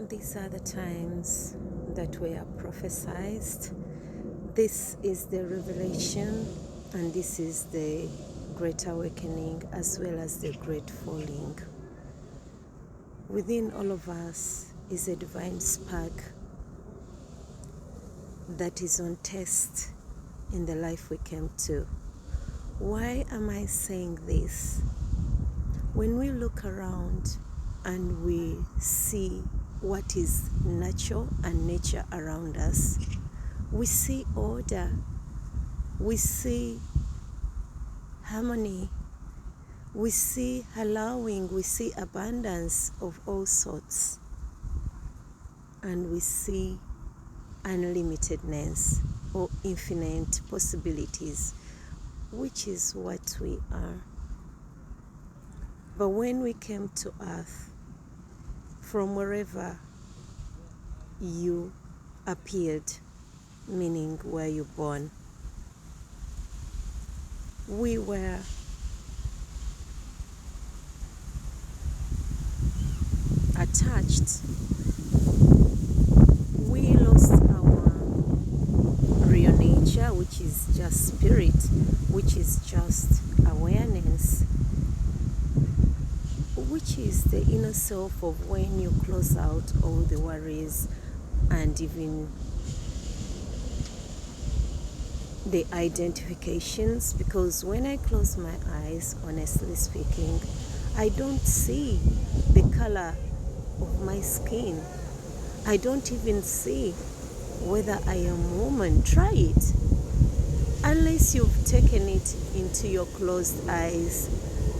These are the times that we are prophesied. This is the revelation, and this is the great awakening as well as the great falling. Within all of us is a divine spark that is on test in the life we came to. Why am I saying this? When we look around and we see what is natural and nature around us, we see order, we see harmony, we see allowing, we see abundance of all sorts, and we see unlimitedness or infinite possibilities, which is what we are. But when we came to earth, from wherever you appeared, meaning where you born, we were attached. We lost our real nature, which is just spirit, which is just awareness, which is the inner self of when you close out all the worries and even the identifications. Because when I close my eyes, honestly speaking, I don't see the color of my skin. I don't even see whether I am a woman. Try it. Unless you've taken it into your closed eyes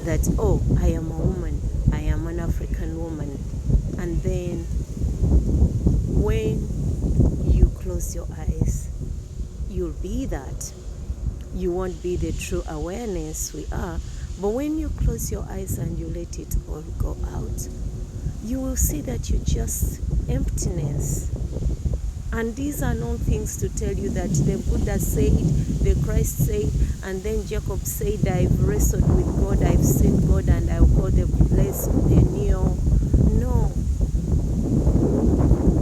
that, oh, I am a woman, I am an African woman. And then when you close your eyes, you'll be that. You won't be the true awareness we are. But when you close your eyes and you let it all go out, you will see that you're just emptiness. And these are not things to tell you that the Buddha said, the Christ said, and then Jacob said, I've wrestled with God, I've seen God, and I'll call the place the Neo. No.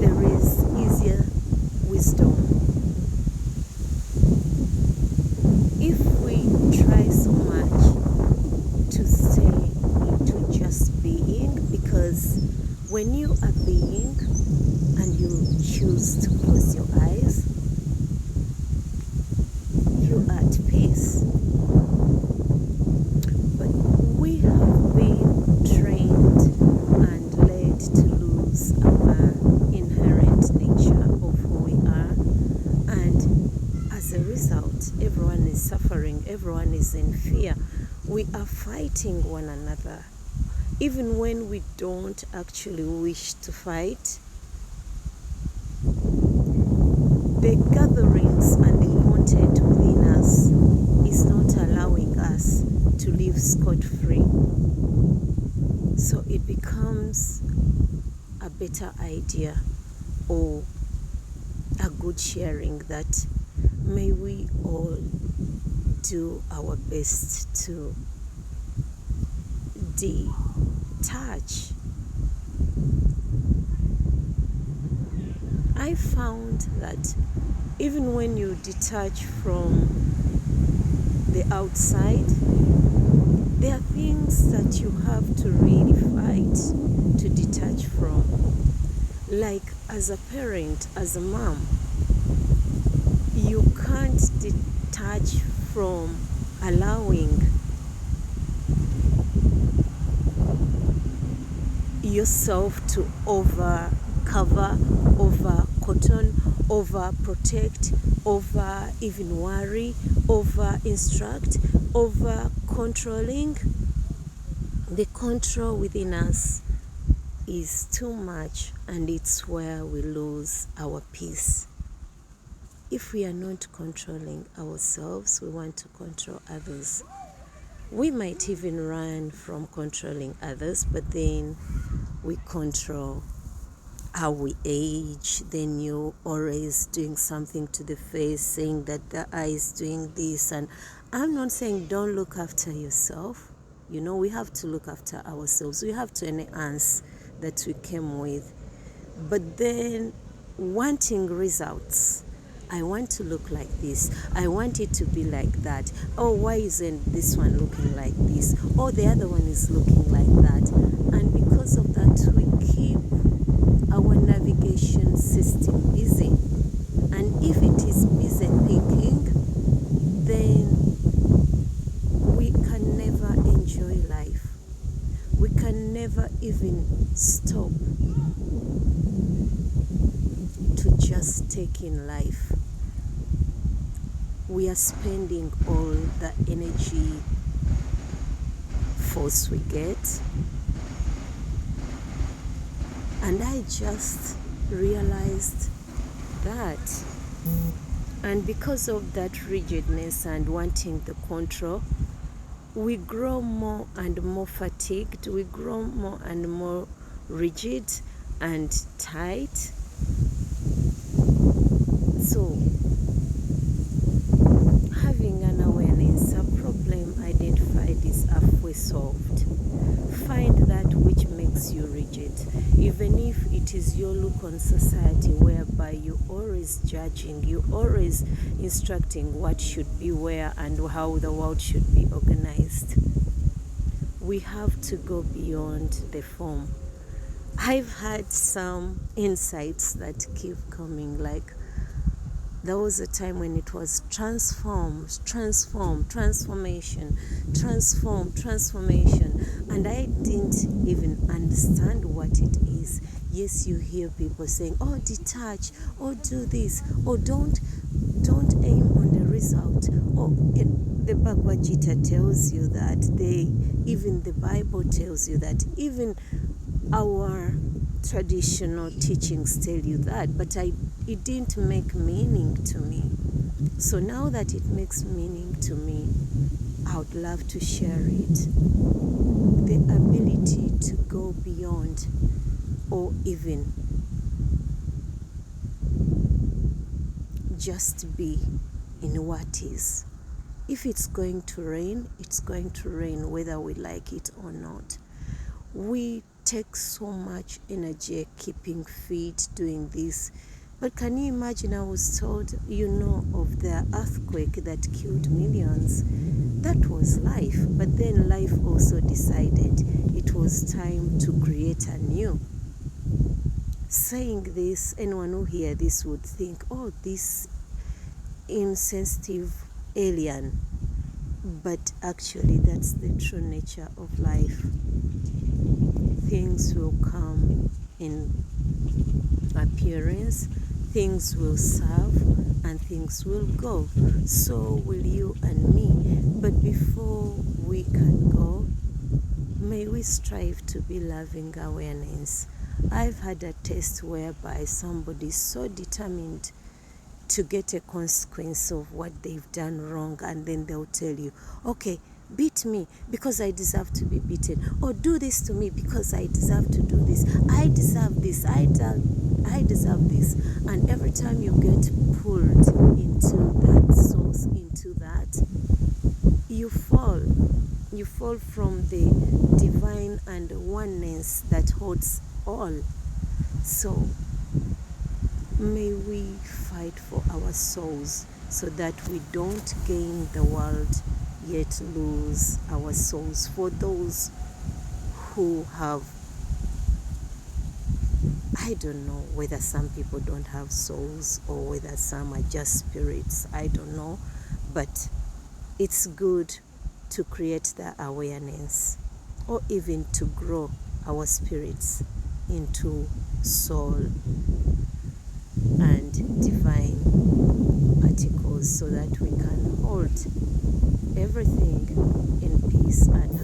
There is easier wisdom. If we try so much to stay into just being, because when you are being and you choose to close your eyes, you are at peace. But we have been trained and led to lose our inherent nature of who we are, and as a result, everyone is suffering, everyone is in fear. We are fighting one another, even when we don't actually wish to fight. The gatherings and the content within us is not allowing us to live scot-free. So it becomes a better idea or a good sharing that may we all do our best to detach. I found that even when you detach from the outside, there are things that you have to really fight to detach from. Like as a parent, as a mom, you can't detach from allowing yourself to over cover, over cotton, over protect, over even worry, over instruct, over controlling. The control within us is too much, and it's where we lose our peace. If we are not controlling ourselves, we want to control others. We might even run from controlling others, but then we control how we age. Then you're always doing something to the face, saying that the eye is doing this. And I'm not saying don't look after yourself. We have to look after ourselves. We have to enhance that we came with. but then wanting results. I want to look like this. I want it to be like that. Oh, why isn't this one looking like this? Oh, the other one is looking like that. And because of that, we keep our navigation system busy. And if it is busy thinking, then we can never enjoy life. We can never even stop to just take in life. We are spending all the energy force we get. And I just realized that. And because of that rigidness and wanting the control, we grow more and more fatigued. We grow more and more rigid and tight. So, having an awareness, a problem identified is halfway solved. Find that which makes you rigid, even if it is your look on society, whereby you're always judging, you're always instructing what should be where and how the world should be organized. We have to go beyond the form. I've had some insights that keep coming, like there was a time when it was transformation, and I didn't even understand what it is. Yes, you hear people saying, oh, detach, or do this, or don't aim on the result. Or the Bhagavad Gita tells you that, even the Bible tells you that, even our traditional teachings tell you that, but it didn't make meaning to me. So now that it makes meaning to me, I would love to share it. The ability to go beyond, or even just be in what is. If it's going to rain, it's going to rain whether we like it or not. We take so much energy keeping fit, doing this. But can you imagine, I was told, of the earthquake that killed millions. That was life. But then life also decided it was time to create a new. Saying this, anyone who hear this would think, oh, this insensitive alien. But actually, that's the true nature of life. Things will come in appearance, things will serve, and things will go. So will you and me. But before we can go, may we strive to be loving awareness. I've had a test whereby somebody is so determined to get a consequence of what they've done wrong, and then they'll tell you, okay, beat me because I deserve to be beaten, or do this to me because I deserve to do this. I deserve this. I deserve this. And every time you get pulled into that source, into that, you fall. You fall from the divine and oneness that holds all. So may we fight for our souls so that we don't gain the world yet lose our souls. For those who have, I don't know whether some people don't have souls or whether some are just spirits, I don't know, but it's good to create the awareness, or even to grow our spirits into soul and divine particles, so that we can hold everything in peace and